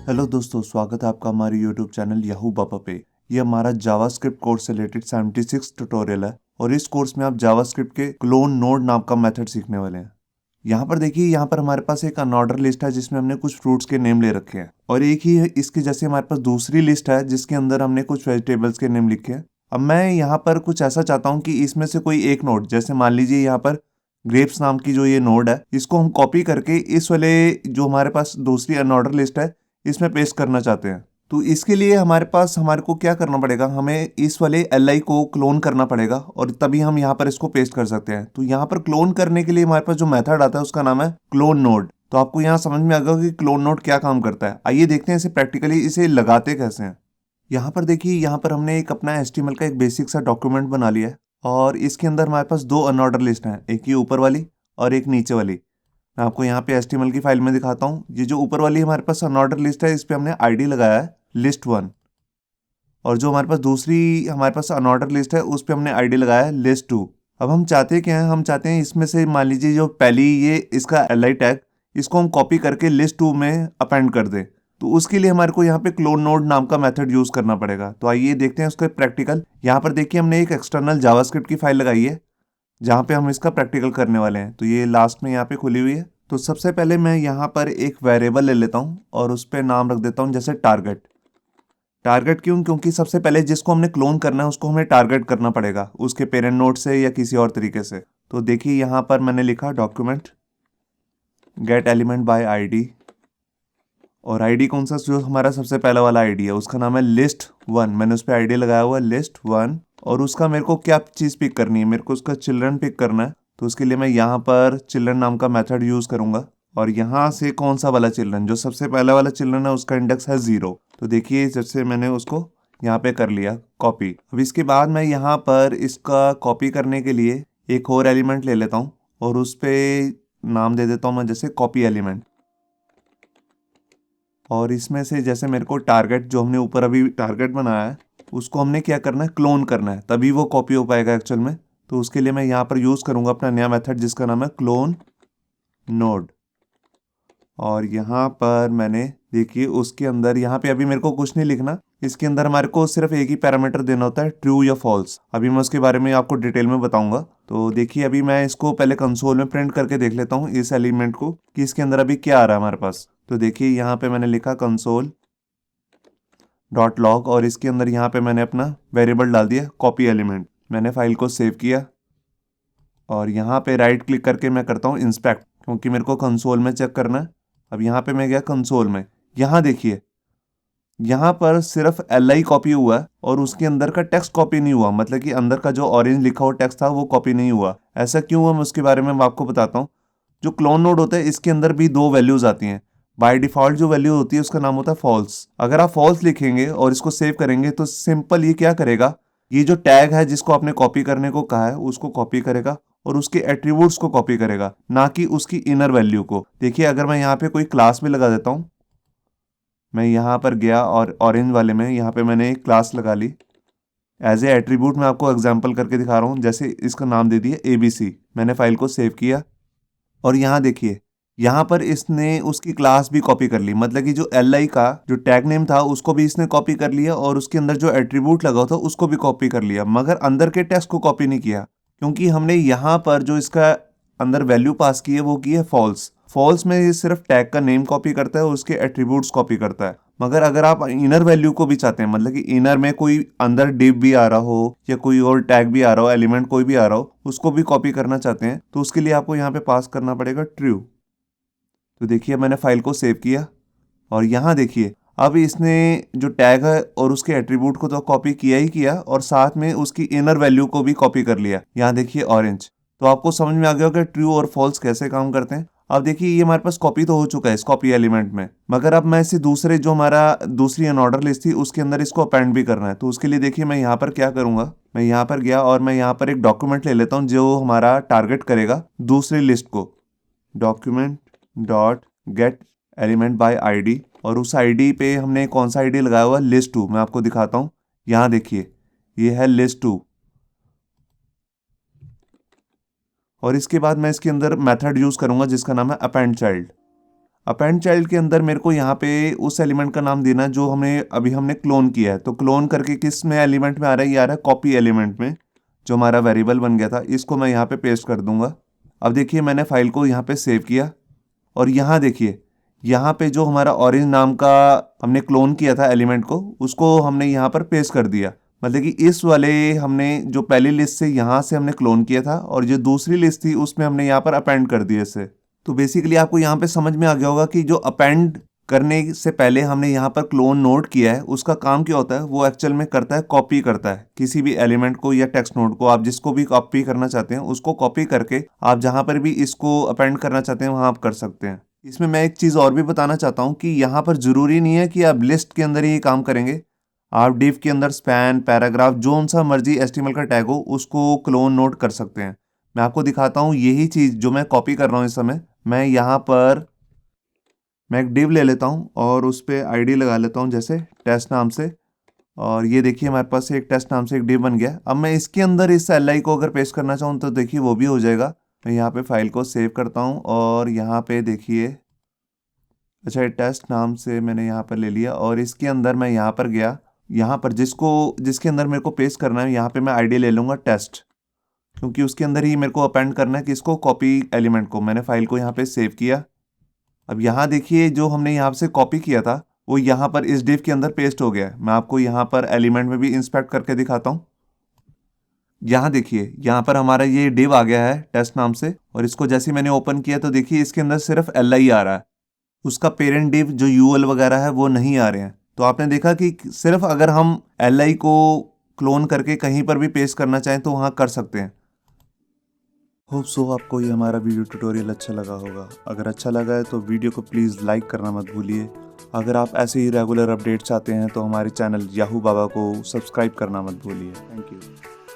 Hello दोस्तों, स्वागत है आपका हमारे यूट्यूब चैनल याहू बाबा पे। ये हमारा जावास्क्रिप्ट कोर्स से रिलेटेड 76 ट्यूटोरियल है और इस कोर्स में आप जावास्क्रिप्ट के क्लोन नोड नाम का मेथड सीखने वाले हैं। यहाँ पर देखिए, यहाँ पर हमारे पास एक अनऑर्डर लिस्ट है जिसमें हमने कुछ फ्रूट्स के नेम ले रखे हैं और एक ही है इसके जैसे हमारे पास दूसरी लिस्ट है जिसके अंदर हमने कुछ वेजिटेबल्स के नेम लिखे हैं। अब मैं यहाँ पर कुछ ऐसा चाहता हूँ कि इसमें से कोई एक नोड, जैसे मान लीजिए यहाँ पर ग्रेप्स नाम की जो ये नोड है, इसको हम कॉपी करके इस वाले जो हमारे पास दूसरी अनऑर्डर लिस्ट है इसमें पेस्ट करना चाहते हैं। तो इसके लिए हमारे को क्या करना पड़ेगा, हमें इस वाले li को क्लोन करना पड़ेगा और तभी हम यहाँ पर इसको पेस्ट कर सकते हैं। तो यहाँ पर क्लोन करने के लिए हमारे पास जो मेथड आता है उसका नाम है क्लोन नोड। तो आपको यहाँ समझ में आ गया कि क्लोन नोड क्या काम करता है। आइए देखते हैं इसे प्रैक्टिकली, इसे लगाते कैसे हैं। यहाँ पर देखिए, यहाँ पर हमने एक अपना HTML का एक बेसिक सा डॉक्यूमेंट बना लिया है और इसके अंदर हमारे पास दो अनऑर्डर लिस्ट हैं, एक ये ऊपर वाली और एक नीचे वाली। मैं आपको यहाँ पे HTML की फाइल में दिखाता हूँ। ये जो ऊपर वाली हमारे पास अनऑर्डर लिस्ट है, इस पे हमने आईडी लगाया है list1, और जो हमारे पास दूसरी हमारे पास अनऑर्डर लिस्ट है उस पे हमने आईडी लगाया है list2। अब हम चाहते क्या हैं, हम चाहते हैं इसमें से मान लीजिए जो पहली ये इसका li टैग, इसको हम कॉपी करके list2 में अपेंड कर दें। तो उसके लिए हमारे को यहाँ पे क्लोन नोड नाम का मेथड यूज करना पड़ेगा। तो आइए देखते हैं उसका प्रैक्टिकल। यहाँ पर देखिए, हमने एक एक्सटर्नल जावास्क्रिप्ट की फाइल लगाई है जहाँ पे हम इसका प्रैक्टिकल करने वाले हैं। तो ये लास्ट में यहाँ पे खुली हुई है। तो सबसे पहले मैं यहाँ पर एक वेरिएबल ले लेता हूँ और उस पर नाम रख देता हूँ जैसे टारगेट। टारगेट क्यों? क्योंकि सबसे पहले जिसको हमने क्लोन करना है उसको हमें टारगेट करना पड़ेगा उसके पेरेंट नोड से या किसी और तरीके से। तो देखिए, यहाँ पर मैंने लिखा document gate element by ID, और आईडी कौन सा, जो हमारा सबसे पहला वाला आईडी है उसका नाम है list1। मैंने उस पर आईडी लगाया हुआ है list1, और उसका मेरे को क्या चीज़ पिक करनी है, मेरे को उसका चिल्ड्रन पिक करना है। तो उसके लिए मैं यहाँ पर चिल्ड्रन नाम का मेथड यूज़ करूँगा और यहाँ से कौन सा वाला चिल्ड्रन, जो सबसे पहला वाला चिल्ड्रन है उसका इंडेक्स है 0। तो देखिए, जैसे मैंने उसको यहाँ पे कर लिया कॉपी। अब इसके बाद मैं यहाँ पर इसका कॉपी करने के लिए एक और एलिमेंट ले लेता हूँ और उस पर नाम दे देता हूँ मैं जैसे कॉपी एलिमेंट। और इसमें से जैसे मेरे को टारगेट, जो हमने ऊपर अभी टारगेट बनाया है, उसको हमने क्या करना है, क्लोन करना है, तभी वो कॉपी हो पाएगा एक्चुअल में। तो उसके लिए मैं यहाँ पर यूज़ करूँगा अपना नया मेथड जिसका नाम है क्लोन नोड। और यहाँ पर मैंने देखिए उसके अंदर, यहाँ पे अभी मेरे को कुछ नहीं लिखना, इसके अंदर हमारे को सिर्फ एक ही पैरामीटर देना होता है, ट्रू या फॉल्स। अभी मैं उसके बारे में आपको डिटेल में बताऊंगा। तो देखिए, अभी मैं इसको पहले कंसोल में प्रिंट करके देख लेता हूँ इस एलिमेंट को कि इसके अंदर अभी क्या आ रहा है हमारे पास। तो देखिए, यहाँ पे मैंने लिखा कंसोल डॉट लॉग और इसके अंदर यहाँ पे मैंने अपना वेरिएबल डाल दिया कॉपी एलिमेंट। मैंने फाइल को सेव किया और यहाँ पे राइट क्लिक करके मैं करता हूँ इंस्पेक्ट, क्योंकि मेरे को कंसोल में चेक करना है। अब यहाँ पे मैं गया कंसोल में, यहाँ देखिए, यहाँ पर सिर्फ li कॉपी हुआ है और उसके अंदर का टेक्स्ट कॉपी नहीं हुआ, मतलब कि अंदर का जो ऑरेंज लिखा हुआ टेक्स्ट था वो कॉपी नहीं हुआ। ऐसा क्यों हुआ, मैं उसके बारे में आपको बताता हूँ। जो क्लोन नोड होता है इसके अंदर भी दो वैल्यूज आती हैं। बाय डिफॉल्ट जो वैल्यू होती है उसका नाम होता है फॉल्स। अगर आप फॉल्स लिखेंगे और इसको सेव करेंगे तो सिंपल ये क्या करेगा, ये जो टैग है जिसको आपने कॉपी करने को कहा है उसको कॉपी करेगा और उसके एट्रीब्यूट्स को कॉपी करेगा, ना कि उसकी इनर वैल्यू को। देखिए, अगर मैं यहाँ पे कोई क्लास भी लगा देता हूँ, मैं यहाँ पर गया और ऑरेंज वाले में यहाँ पे मैंने एक क्लास लगा ली एज ए एट्रीब्यूट। मैं आपको एग्जांपल करके दिखा रहा हूँ। जैसे इसका नाम दे दिया ABC, मैंने फाइल को सेव किया और यहाँ देखिए, यहाँ पर इसने उसकी क्लास भी कॉपी कर ली, मतलब कि जो li का जो टैग नेम था उसको भी इसने कॉपी कर लिया और उसके अंदर जो एट्रीब्यूट लगा था उसको भी कॉपी कर लिया, मगर अंदर के टेक्स्ट को कॉपी नहीं किया, क्योंकि हमने यहाँ पर जो इसका अंदर वैल्यू पास की है वो की है फॉल्स। फॉल्स में ये सिर्फ टैग का नेम कॉपी करता है और उसके एट्रीब्यूट्स कॉपी करता है। मगर अगर आप इनर वैल्यू को भी चाहते हैं, मतलब कि इनर में कोई अंदर डिव भी आ रहा हो या कोई और टैग भी आ रहा हो, एलिमेंट कोई भी आ रहा हो, उसको भी कॉपी करना चाहते हैं, तो उसके लिए आपको यहाँ पे पास करना पड़ेगा ट्रू। तो देखिए, मैंने फाइल को सेव किया और यहाँ देखिए, अब इसने जो टैग है और उसके एट्रीब्यूट को तो कॉपी किया ही किया और साथ में उसकी इनर वैल्यू को भी कॉपी कर लिया। यहाँ देखिए ऑरेंज। तो आपको समझ में आ गया होगा ट्रू और फॉल्स कैसे काम करते हैं। अब देखिए, ये हमारे पास कॉपी तो हो चुका है इस कॉपी एलिमेंट में, मगर अब मैं इसे दूसरे जो हमारा दूसरी अनऑर्डर लिस्ट थी उसके अंदर इसको अपेंड भी करना है। तो उसके लिए देखिए, मैं यहाँ पर क्या करूँगा, मैं यहाँ पर गया और मैं यहाँ पर एक डॉक्यूमेंट ले लेता हूँ जो हमारा टारगेट करेगा दूसरी लिस्ट को। Document dot gate element by ID, और उस आईडी पे हमने कौन सा आईडी लगाया हुआ है, list2। मैं आपको दिखाता हूँ, यहाँ देखिए, ये है list2। और इसके बाद मैं इसके अंदर मेथड यूज करूंगा जिसका नाम है अपेंड चाइल्ड। अपेंड चाइल्ड के अंदर मेरे को यहाँ पे उस एलिमेंट का नाम देना जो हमने क्लोन किया है। तो क्लोन करके किस में एलिमेंट में आ रहा है, ये आ रहा है कॉपी एलिमेंट में, जो हमारा वेरिएबल बन गया था। इसको मैं यहाँ पे पेस्ट कर दूंगा। अब देखिए मैंने फाइल को यहाँ पे सेव किया और यहाँ देखिए यहाँ पे जो हमारा ऑरेंज नाम का हमने क्लोन किया था एलिमेंट को, उसको हमने यहाँ पर पेस्ट कर दिया। मतलब कि इस वाले हमने जो पहली लिस्ट से यहाँ से हमने क्लोन किया था और जो दूसरी लिस्ट थी उसमें हमने यहाँ पर अपेंड कर दिया इसे। तो बेसिकली आपको यहाँ पे समझ में आ गया होगा कि जो अपेंड करने से पहले हमने यहाँ पर क्लोन नोड किया है, उसका काम क्या होता है, वो एक्चुअल में करता है कॉपी करता है किसी भी एलिमेंट को या टेक्स्ट नोड को। आप जिसको भी कॉपी करना चाहते हैं उसको कॉपी करके आप जहाँ पर भी इसको अपेंड करना चाहते हैं वहाँ आप कर सकते हैं। इसमें मैं एक चीज़ और भी बताना चाहता हूँ कि यहाँ पर ज़रूरी नहीं है कि आप लिस्ट के अंदर ही काम करेंगे। आप डिव के अंदर स्पैन, पैराग्राफ, जो सा मर्जी HTML का टैग हो उसको क्लोन नोड कर सकते हैं। मैं आपको दिखाता हूँ यही चीज़ जो मैं कॉपी कर रहा हूँ इस समय। मैं यहाँ पर मैं एक डिव ले लेता हूँ और उस पर ID लगा लेता हूँ जैसे टेस्ट नाम से, और ये देखिए हमारे पास एक टेस्ट नाम से एक डिव बन गया। अब मैं इसके अंदर इस LI को अगर पेस्ट करना चाहूँ तो देखिए वो भी हो जाएगा। मैं यहाँ पे फाइल को सेव करता हूँ और यहाँ पे देखिए, अच्छा ये टेस्ट नाम से मैंने यहाँ पर ले लिया और इसके अंदर मैं यहाँ पर गया, यहाँ पर जिसके अंदर मेरे को पेस्ट करना है यहाँ पे मैं ID ले लूँगा टेस्ट, क्योंकि उसके अंदर ही मेरे को अपेंड करना है कि इसको कॉपी एलिमेंट को। मैंने फाइल को यहाँ पे सेव किया। अब यहाँ देखिए जो हमने यहाँ से कॉपी किया था वो यहाँ पर इस डिव के अंदर पेस्ट हो गया है। मैं आपको यहाँ पर एलिमेंट में भी इंस्पेक्ट करके दिखाता हूँ। यहाँ देखिए यहाँ पर हमारा ये डिव आ गया है टेस्ट नाम से, और इसको जैसे मैंने ओपन किया तो देखिए इसके अंदर सिर्फ LI आ रहा है, उसका पेरेंट डिव जो UL वगैरह है वो नहीं आ रहे हैं। तो आपने देखा कि सिर्फ अगर हम LI को क्लोन करके कहीं पर भी पेस्ट करना चाहें तो वहाँ कर सकते हैं। होप सो आपको ये हमारा वीडियो ट्यूटोरियल अच्छा लगा होगा। अगर अच्छा लगा है तो वीडियो को प्लीज़ लाइक करना मत भूलिए। अगर आप ऐसे ही रेगुलर अपडेट चाहते हैं तो हमारे चैनल याहू बाबा को सब्सक्राइब करना मत भूलिए। Thank you.